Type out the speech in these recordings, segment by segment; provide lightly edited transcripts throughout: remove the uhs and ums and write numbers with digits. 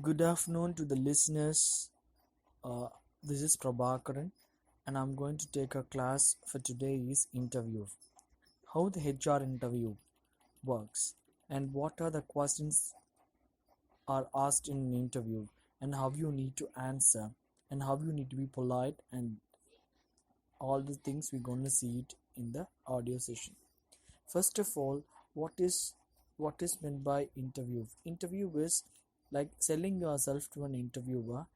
Good afternoon to the listeners. Uh, this is Prabhakaran, and I'm going to take a class for today's interview. How the HR interview works, and what are the questions are asked in an interview, and how you need to answer, and how you need to be polite, and all the things we're going to see it in the audio session. First of all, what is meant by interview? Interview is like selling yourself to an interviewer,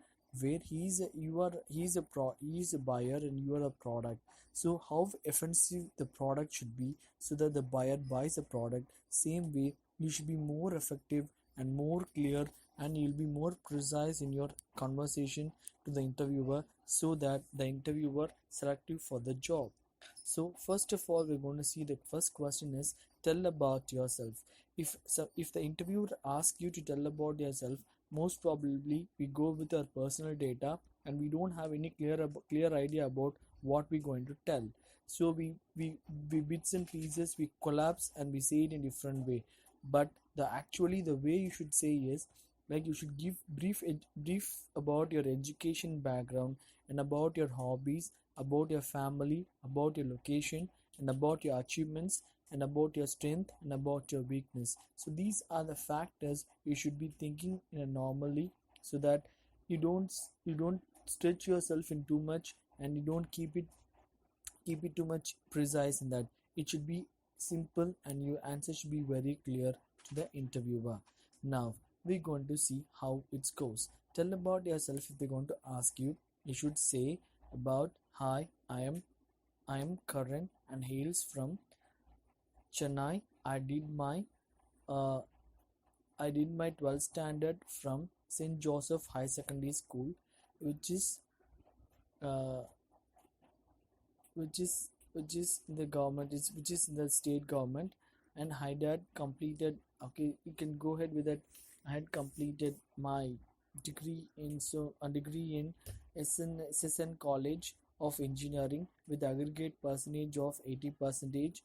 where he's a buyer and you are a product. So how offensive the product should be, so that the buyer buys the product. Same way, you should be more effective and more clear, and you'll be more precise in your conversation to the interviewer, so that the interviewer select you for the job. So first of all, we're going to see the first question is tell about yourself. If the interviewer asks you to tell about yourself, most probably we go with our personal data, and we don't have any clear idea about what we're going to tell. So we bits and pieces, we collapse and we say it in different way. But the way you should say is, like, you should give brief about your education background, and about your hobbies, about your family, about your location, and about your achievements, and about your strength, and about your weakness. So these are the factors you should be thinking in a normally, so that you don't stretch yourself in too much, and you don't keep it too much precise in that. It should be simple, and your answer should be very clear to the interviewer. Now we're going to see how it goes. Tell about yourself. If they're going to ask you, you should say about, hi, I am Karan and hails from Chennai. Uh, I did my 12th standard from St. Joseph High Secondary School, which is uh, which is the government is which is the state government. And I had completed, okay, you can go ahead with that. I had completed my degree in SN College of Engineering with aggregate percentage of 80 percentage.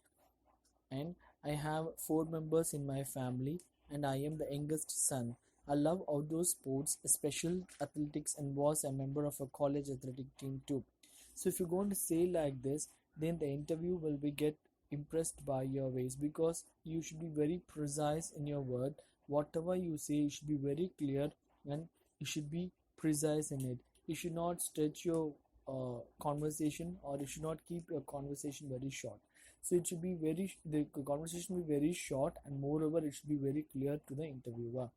And I have four members in my family, and I am the youngest son. I love outdoor sports, special athletics, and was a member of a college athletic team too. So if you're going to say like this, then the interview will be get impressed by your ways, because you should be very precise in your word. Whatever you say, you should be very clear, and you should be precise in it. You should not stretch your conversation, or you should not keep your conversation very short. So it should be the conversation will be very short, and moreover it should be very clear to the interviewer.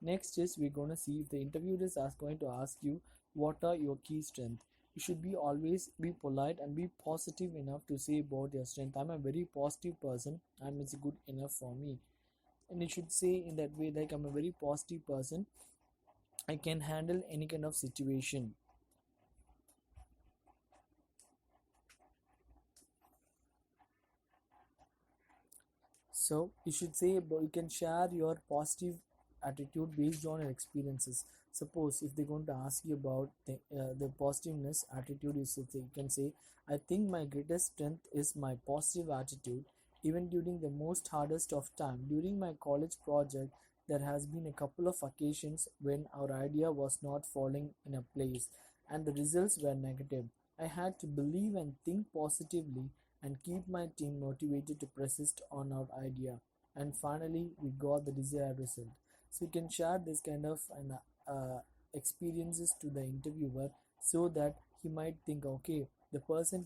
Next is, we're going to see if the interviewer is going to ask you what are your key strengths. You should be always be polite and be positive enough to say about your strength. I'm a very positive person, and it's good enough for me. And you should say in that way, like, I'm a very positive person, I can handle any kind of situation. So you should say about, you can share your positive attitude based on your experiences. Suppose if they're going to ask you about the positiveness attitude, you can say, I think my greatest strength is my positive attitude. Even during the most hardest of time, during my college project, there has been a couple of occasions when our idea was not falling in a place, and the results were negative. I had to believe and think positively, and keep my team motivated to persist on our idea. And finally, we got the desired result. So you can share this kind of experiences to the interviewer, so that he might think, okay, the person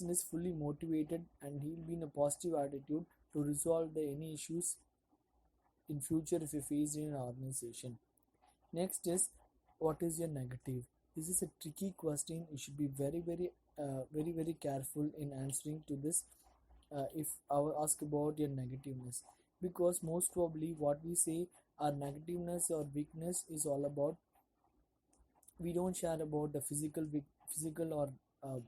is fully motivated, and he'll be in a positive attitude to resolve any issues in future if you face in an organization. Next is, what is your negative? This is a tricky question. You should be very careful in answering to this. If I will ask about your negativeness, because most probably what we say, our negativeness or weakness is all about, we don't share about the physical or uh,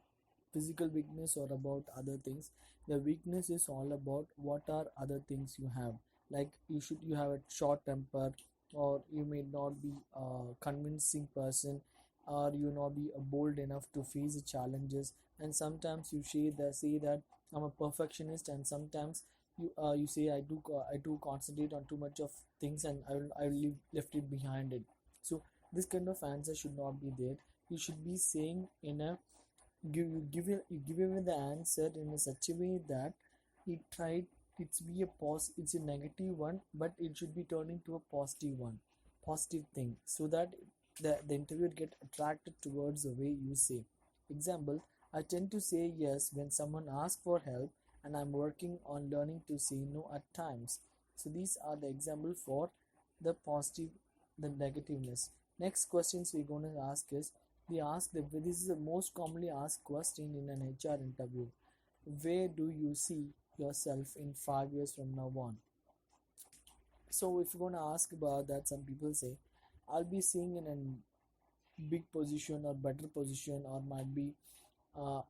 physical weakness, or about other things. The weakness is all about what are other things you have. Like, you have a short temper, or you may not be a convincing person, or you not be bold enough to face the challenges. And sometimes you say that I'm a perfectionist, and sometimes you say I do concentrate on too much of things and I will leave left it behind it. So this kind of answer should not be there. You should be saying in a you give away the answer in a such a way that it tried it's a negative one, but it should be turned into a positive one, positive thing, so that the interviewer get attracted towards the way you say. Example: I tend to say yes when someone asks for help, and I'm working on learning to say no at times. So these are the example for the positive, the negativeness. Next questions we're going to ask is, this is the most commonly asked question in an HR interview. Where do you see yourself in 5 years from now on? So if you're going to ask about that, some people say, I'll be seeing in a big position or better position, or might be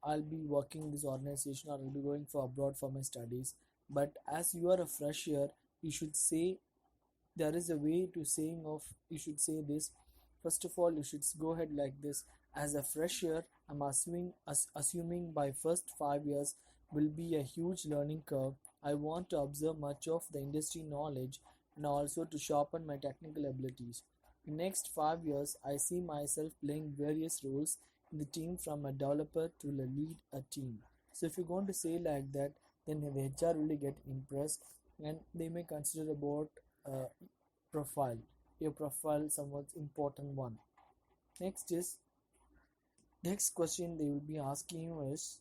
I'll be working in this organization, or I'll be going for abroad for my studies. But as you are a fresher, you should say, there is a way to saying of, you should say this. First of all, you should go ahead like this: as a fresher, I'm assuming by first 5 years will be a huge learning curve. I want to observe much of the industry knowledge and also to sharpen my technical abilities. In next 5 years, I see myself playing various roles in the team, from a developer to lead a team. So if you're going to say like that, then the HR will get impressed, and they may consider about uh, profile your profile somewhat important one. Next is, next question they will be asking you is,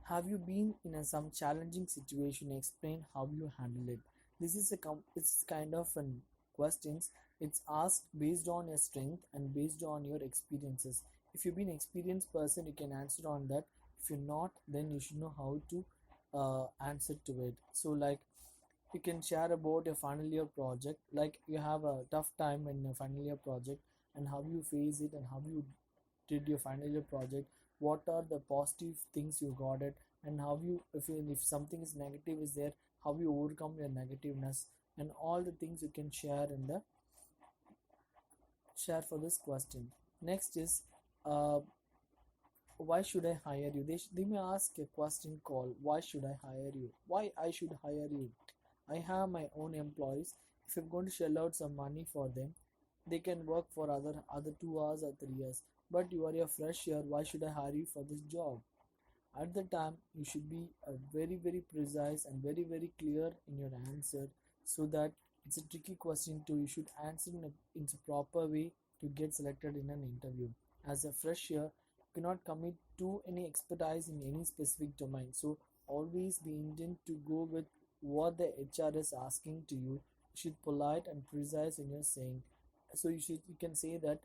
have you been in some challenging situation? Explain how you handle it. This is it's kind of an questions. It's asked based on your strength and based on your experiences. If you've been an experienced person, you can answer on that. If you're not, then you should know how to answer to it. So like, you can share about your final year project, like you have a tough time in your final year project, and how you face it, and how you did your final year project, what are the positive things you got it, and how you, if something is negative is there, how you overcome your negativeness, and all the things you can share in the share for this question. Next is, uh, why should I hire you? They may ask a question called, why should I hire you? Why I should hire you? I have my own employees. If I'm going to shell out some money for them, they can work for other 2 hours or 3 years. But you are a fresh year. Why should I hire you for this job? At the time, you should be very precise and very clear in your answer, so that it's a tricky question too. You should answer in a proper way to get selected in an interview. As a fresher, you cannot commit to any expertise in any specific domain. So always be intent to go with what the HR is asking to you. You should polite and precise in your saying. So you can say that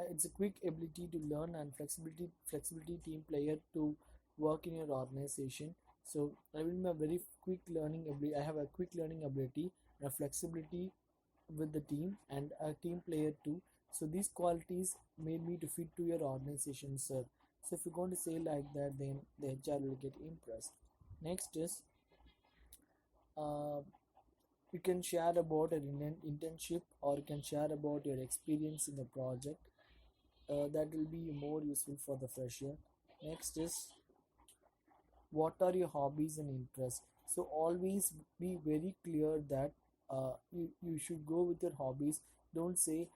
it's a quick ability to learn and flexibility team player to work in your organization. So I will be a very quick learning ability. I have a quick learning ability and a flexibility with the team, and a team player too. So these qualities made me to fit to your organization, sir. So if you're going to say like that, then the HR will get impressed. Next is, uh, you can share about an internship, or you can share about your experience in the project. That will be more useful for the fresher. Next is, what are your hobbies and interests? So always be very clear that you should go with your hobbies. Don't say,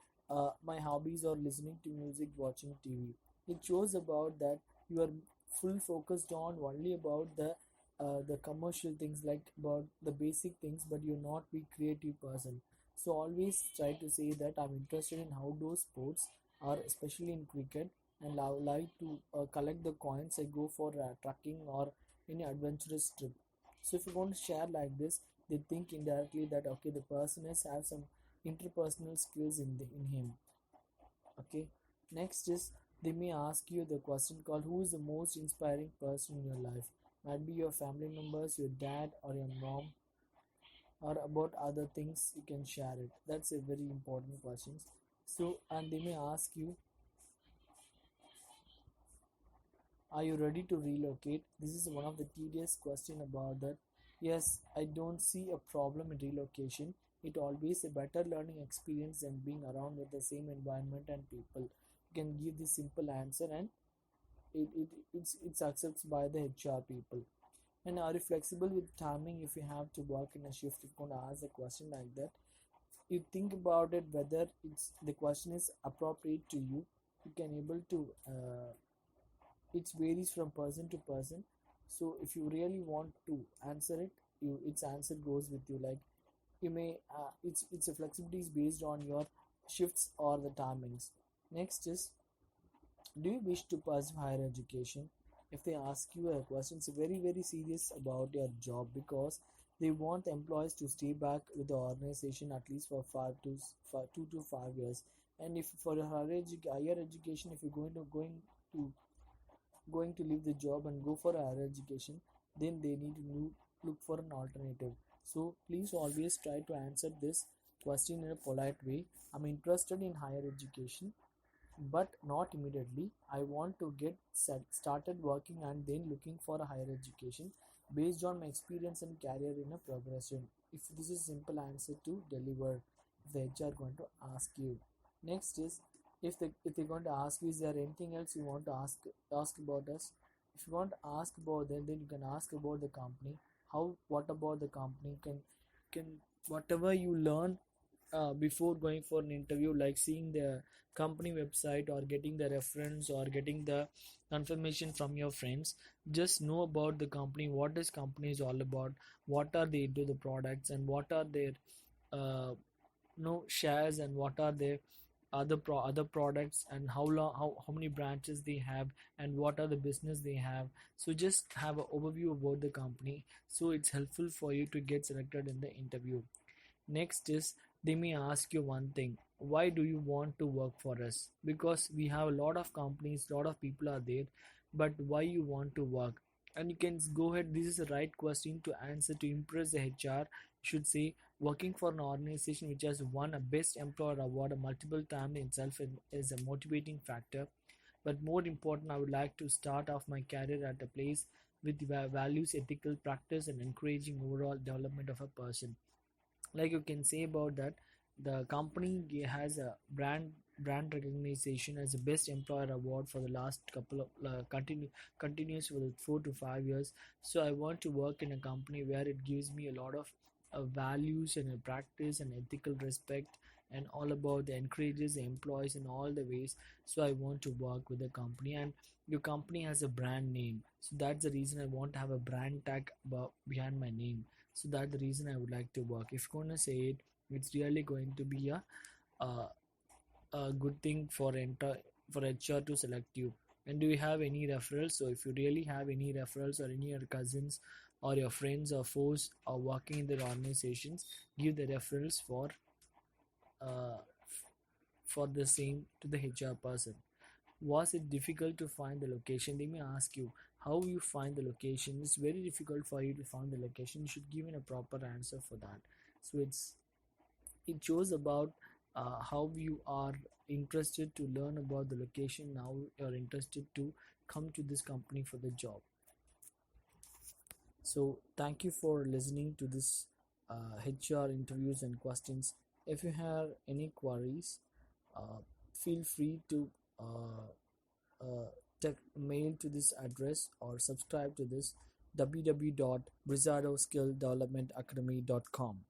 my hobbies are listening to music, watching TV. It shows about that you are full focused on only about the commercial things, like about the basic things, but you're not be creative person. So always try to say that I'm interested in outdoor sports, or especially in cricket, and I would like to collect the coins. I go for trekking or any adventurous trip. So if you're going to share like this, they think indirectly that okay, the person has have some interpersonal skills in him. Okay. Next is, they may ask you the question called, who is the most inspiring person in your life? Might be your family members, your dad or your mom, or about other things. You can share it. That's a very important question. So, and they may ask you, are you ready to relocate? This is one of the tedious question about that. Yes, I don't see a problem in relocation. It always a better learning experience than being around with the same environment and people. You can give this simple answer, and it's accepted by the HR people. And are you flexible with timing if you have to work in a shift? If you're going to ask a question like that, you think about it whether it's the question is appropriate to you. You can able to it varies from person to person. So if you really want to answer it, its answer goes with you. Like you may it's a flexibility is based on your shifts or the timings. Next is, do you wish to pursue higher education? If they ask you a question, it's very serious about your job, because they want employees to stay back with the organization at least for 2 to 5 years. And if for your higher education, if you're to going to leave the job and go for higher education, then they need to look for an alternative. So please always try to answer this question in a polite way. I'm interested in higher education, but not immediately. I want to get started working and then looking for a higher education based on my experience and career in a progression. If this is simple answer to deliver, the HR going to ask you. Next is, if they're going to ask you, is there anything else you want to ask about us? If you want to ask about them, then you can ask about the company. What about the company? Can whatever you learn before going for an interview, like seeing the company website or getting the reference or getting the confirmation from your friends, just know about the company, what this company is all about, what are they into the products, and what are their uh, shares, and what are their other products, and how many branches they have, and what are the business they have. So just have an overview about the company, so it's helpful for you to get selected in the interview. Next is, they may ask you one thing: why do you want to work for us? Because we have a lot of companies, a lot of people are there, but why you want to work? And you can go ahead. This is the right question to answer to impress the HR. You should say, working for an organization which has won a Best Employer award multiple times itself is a motivating factor. But more important, I would like to start off my career at a place with values, ethical practice, and encouraging overall development of a person. Like you can say about that, the company has a brand recognition as the best employer award for the last couple of continuous for the 4 to 5 years. So I want to work in a company where it gives me a lot of values and a practice and ethical respect, and all about the encourages the employees in all the ways. So I want to work with the company. And your company has a brand name, so that's the reason I want to have a brand tag behind my name. So that's the reason I would like to work. If you're gonna say it, it's really going to be a, a good thing for HR to select you. And do you have any referrals? So if you really have any referrals, or any of your cousins or your friends or foes are working in their organizations, give the referrals uh, for the same to the HR person. Was it difficult to find the location? They may ask you how you find the location. It's very difficult for you to find the location. You should give in a proper answer for that. So it shows about how you are interested to learn about the location. Now you're interested to come to this company for the job. So thank you for listening to this HR interviews and questions. If you have any queries, feel free to uh, mail to this address or subscribe to this www.brizzadoskilldevelopmentacademy.com.